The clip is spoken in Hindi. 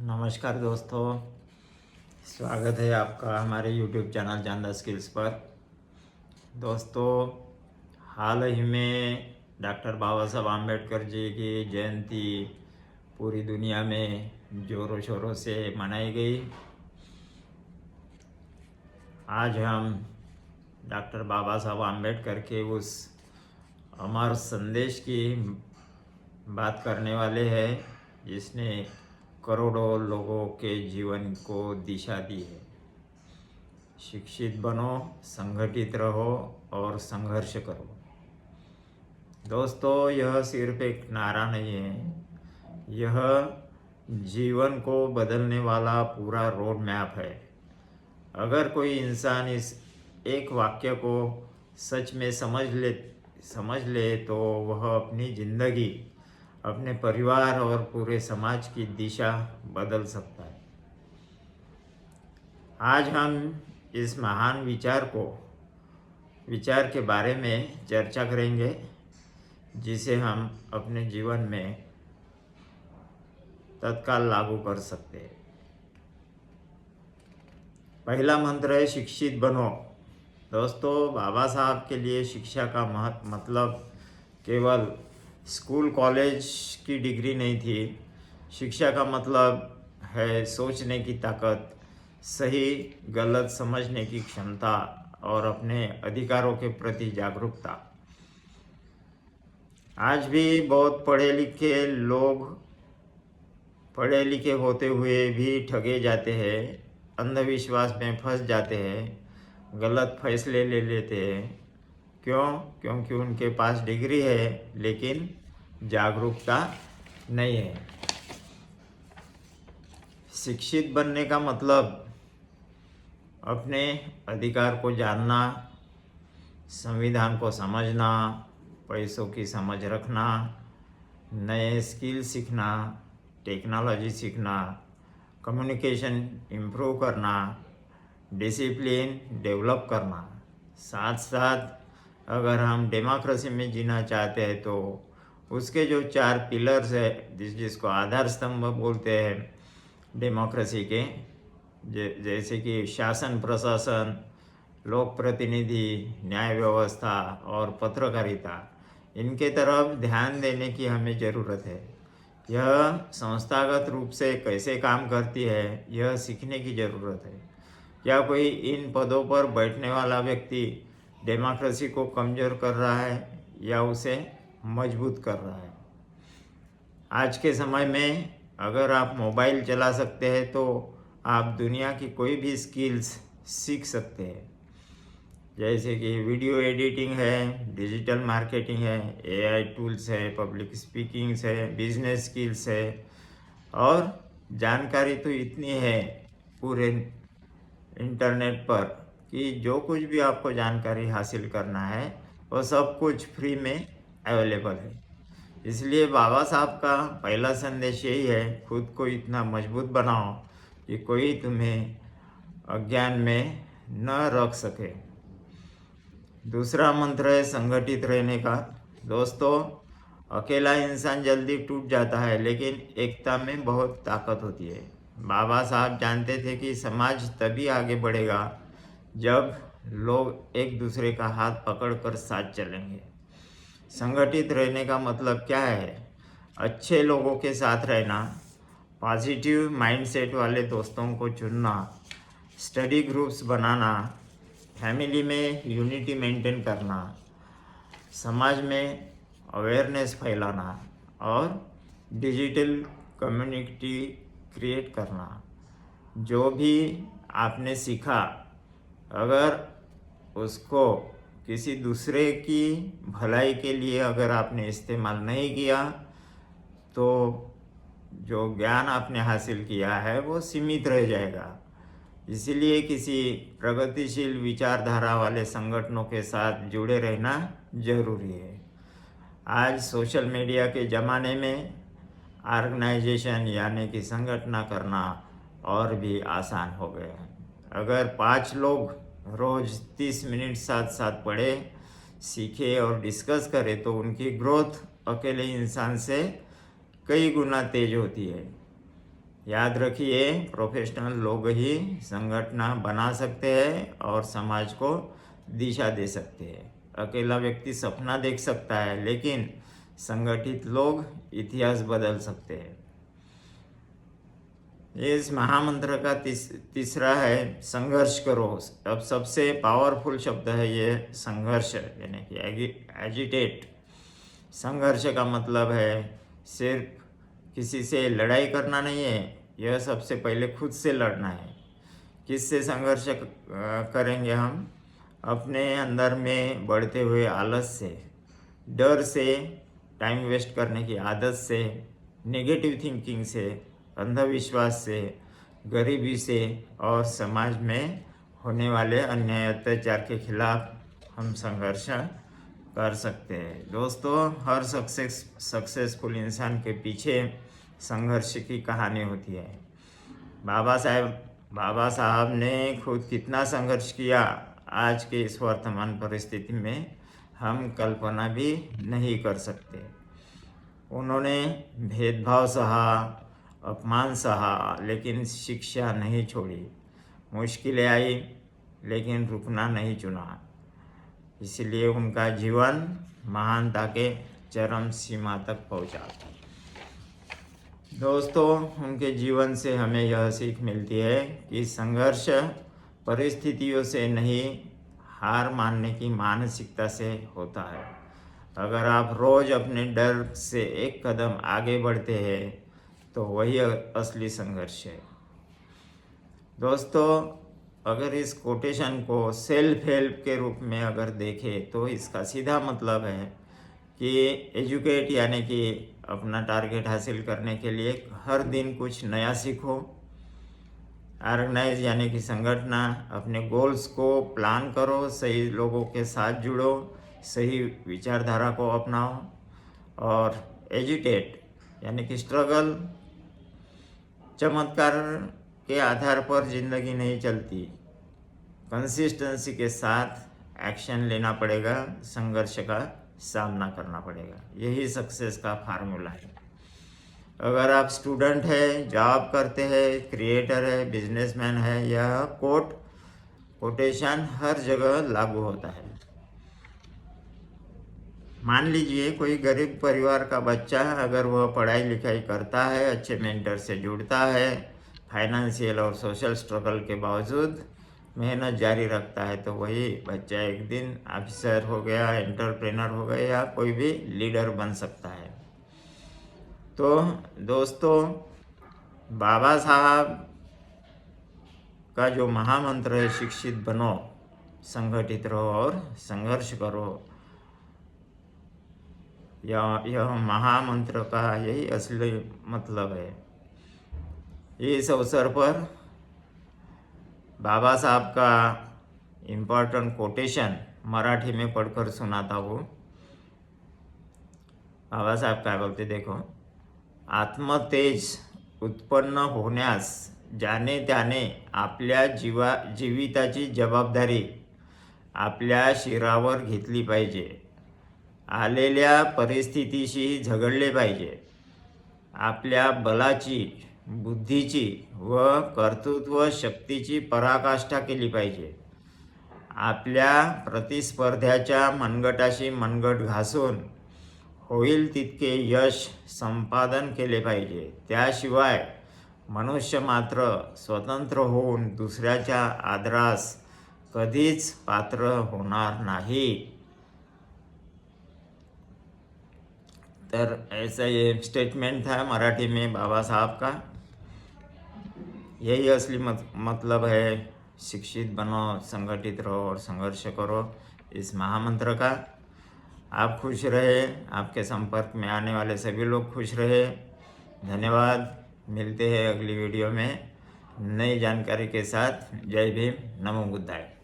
नमस्कार दोस्तों, स्वागत है आपका हमारे YouTube चैनल जानदा स्किल्स पर। दोस्तों, हाल ही में डॉक्टर बाबा साहब आम्बेडकर जी की जयंती पूरी दुनिया में ज़ोरों शोरों से मनाई गई। आज हम डॉक्टर बाबा साहब आम्बेडकर के उस अमर संदेश की बात करने वाले हैं जिसने करोड़ों लोगों के जीवन को दिशा दी है। शिक्षित बनो, संगठित रहो और संघर्ष करो। दोस्तों, यह सिर्फ एक नारा नहीं है, यह जीवन को बदलने वाला पूरा रोड मैप है। अगर कोई इंसान इस एक वाक्य को सच में समझ ले तो वह अपनी ज़िंदगी, अपने परिवार और पूरे समाज की दिशा बदल सकता है। आज हम इस महान विचार के बारे में चर्चा करेंगे जिसे हम अपने जीवन में तत्काल लागू कर सकते हैं। पहला मंत्र है शिक्षित बनो। दोस्तों, बाबा साहब के लिए शिक्षा का मतलब केवल स्कूल कॉलेज की डिग्री नहीं थी। शिक्षा का मतलब है सोचने की ताकत, सही गलत समझने की क्षमता और अपने अधिकारों के प्रति जागरूकता। आज भी बहुत पढ़े लिखे होते हुए भी ठगे जाते हैं, अंधविश्वास में फंस जाते हैं, गलत फैसले ले लेते हैं। क्यों? क्योंकि उनके पास डिग्री है लेकिन जागरूकता नहीं है। शिक्षित बनने का मतलब अपने अधिकार को जानना, संविधान को समझना, पैसों की समझ रखना, नए स्किल सीखना, टेक्नोलॉजी सीखना, कम्युनिकेशन इम्प्रूव करना, डिसिप्लिन डेवलप करना। साथ साथ अगर हम डेमोक्रेसी में जीना चाहते हैं तो उसके जो 4 पिलर्स है जिसको आधार स्तंभ बोलते हैं डेमोक्रेसी के, जैसे कि शासन प्रशासन, लोक प्रतिनिधि, न्याय व्यवस्था और पत्रकारिता, इनके तरफ ध्यान देने की हमें ज़रूरत है। यह संस्थागत रूप से कैसे काम करती है यह सीखने की ज़रूरत है। क्या कोई इन पदों पर बैठने वाला व्यक्ति डेमोक्रेसी को कमज़ोर कर रहा है या उसे मजबूत कर रहा है? आज के समय में अगर आप मोबाइल चला सकते हैं तो आप दुनिया की कोई भी स्किल्स सीख सकते हैं, जैसे कि वीडियो एडिटिंग है, डिजिटल मार्केटिंग है, AI टूल्स है, पब्लिक स्पीकिंग्स है, बिजनेस स्किल्स है। और जानकारी तो इतनी है पूरे इंटरनेट पर कि जो कुछ भी आपको जानकारी हासिल करना है वो सब कुछ फ्री में अवेलेबल है। इसलिए बाबा साहब का पहला संदेश यही है, खुद को इतना मजबूत बनाओ कि कोई तुम्हें अज्ञान में न रख सके। दूसरा मंत्र है संगठित रहने का। दोस्तों, अकेला इंसान जल्दी टूट जाता है लेकिन एकता में बहुत ताकत होती है। बाबा साहब जानते थे कि समाज तभी आगे बढ़ेगा जब लोग एक दूसरे का हाथ पकड़कर साथ चलेंगे। संगठित रहने का मतलब क्या है? अच्छे लोगों के साथ रहना, पॉजिटिव माइंडसेट वाले दोस्तों को चुनना, स्टडी ग्रुप्स बनाना, फैमिली में यूनिटी मेंटेन करना, समाज में अवेयरनेस फैलाना और डिजिटल कम्युनिटी क्रिएट करना। जो भी आपने सीखा अगर उसको किसी दूसरे की भलाई के लिए अगर आपने इस्तेमाल नहीं किया तो जो ज्ञान आपने हासिल किया है वो सीमित रह जाएगा। इसीलिए किसी प्रगतिशील विचारधारा वाले संगठनों के साथ जुड़े रहना जरूरी है। आज सोशल मीडिया के ज़माने में ऑर्गेनाइजेशन यानी कि संगठन करना और भी आसान हो गया है। अगर 5 लोग रोज़ 30 मिनट साथ पढ़े, सीखे और डिस्कस करें तो उनकी ग्रोथ अकेले इंसान से कई गुना तेज होती है। याद रखिए, प्रोफेशनल लोग ही संगठन बना सकते हैं और समाज को दिशा दे सकते हैं। अकेला व्यक्ति सपना देख सकता है, लेकिन संगठित लोग इतिहास बदल सकते हैं। इस महामंत्र का तीसरा है संघर्ष करो। अब सबसे पावरफुल शब्द है ये संघर्ष, यानी कि एजिटेट। संघर्ष का मतलब है सिर्फ किसी से लड़ाई करना नहीं है, यह सबसे पहले खुद से लड़ना है। किससे संघर्ष करेंगे हम? अपने अंदर में बढ़ते हुए आलस से, डर से, टाइम वेस्ट करने की आदत से, नेगेटिव थिंकिंग से, अंधविश्वास से, गरीबी से और समाज में होने वाले अन्याय अत्याचार के खिलाफ हम संघर्ष कर सकते हैं। दोस्तों, हर सक्सेसफुल इंसान के पीछे संघर्ष की कहानी होती है। बाबा साहब ने खुद कितना संघर्ष किया, आज के इस वर्तमान परिस्थिति में हम कल्पना भी नहीं कर सकते। उन्होंने भेदभाव सहा, अपमान सहा, लेकिन शिक्षा नहीं छोड़ी। मुश्किलें आई, लेकिन रुकना नहीं चुना। इसलिए उनका जीवन महानता के चरम सीमा तक पहुंचा। दोस्तों, उनके जीवन से हमें यह सीख मिलती है कि संघर्ष परिस्थितियों से नहीं, हार मानने की मानसिकता से होता है। अगर आप रोज़ अपने डर से एक कदम आगे बढ़ते हैं तो वही असली संघर्ष है। दोस्तों, अगर इस कोटेशन को सेल्फ हेल्प के रूप में अगर देखें तो इसका सीधा मतलब है कि एजुकेट, यानी कि अपना टारगेट हासिल करने के लिए हर दिन कुछ नया सीखो। ऑर्गेनाइज, यानी कि संगठन, अपने गोल्स को प्लान करो, सही लोगों के साथ जुड़ो, सही विचारधारा को अपनाओ। और एजिटेट, यानी कि स्ट्रगल। चमत्कार के आधार पर जिंदगी नहीं चलती, कंसिस्टेंसी के साथ एक्शन लेना पड़ेगा, संघर्ष का सामना करना पड़ेगा। यही सक्सेस का फार्मूला है। अगर आप स्टूडेंट है, जॉब करते हैं, क्रिएटर है, बिजनेसमैन है, यह कोटेशन हर जगह लागू होता है। मान लीजिए कोई गरीब परिवार का बच्चा, अगर वह पढ़ाई लिखाई करता है, अच्छे मेंटर से जुड़ता है, फाइनेंशियल और सोशल स्ट्रगल के बावजूद मेहनत जारी रखता है, तो वही बच्चा एक दिन ऑफिसर हो गया, एंटरप्रेनर हो गया, या कोई भी लीडर बन सकता है। तो दोस्तों, बाबा साहब का जो महामंत्र है, शिक्षित बनो, संगठित रहो और संघर्ष करो, यह महामंत्र का यही असली मतलब है। इस अवसर पर बाबा साहब का इम्पोर्टेंट कोटेशन मराठी में पढ़कर सुनाता हूँ। बाबा साहब काय बोलते देखो, आत्मतेज उत्पन्न होण्यास ज्याने त्याने आपल्या जीविताची जबाबदारी आपल्या शिरावर घेतली पाहिजे, आलेल्या परिस्थितीशी झगडले पाहिजे, आपल्या बलाची, बुद्धीची व कर्तृत्व शक्तीची पराकाष्ठा केली पाहिजे, आपल्या प्रतिस्पर्ध्याच्या मनगटाशी मनगट घासून होईल तितके यश संपादन केले पाहिजे। त्याशिवाय मनुष्य मात्र स्वतंत्र होऊन दुसऱ्याच्या आदरास कधीच पात्र होणार नाही। तर ऐसा ये स्टेटमेंट था मराठी में बाबा साहब का। यही असली मतलब है, शिक्षित बनो, संगठित रहो और संघर्ष करो, इस महामंत्र का। आप खुश रहे, आपके संपर्क में आने वाले सभी लोग खुश रहे। धन्यवाद। मिलते हैं अगली वीडियो में नई जानकारी के साथ। जय भीम, नमो बुद्धाय।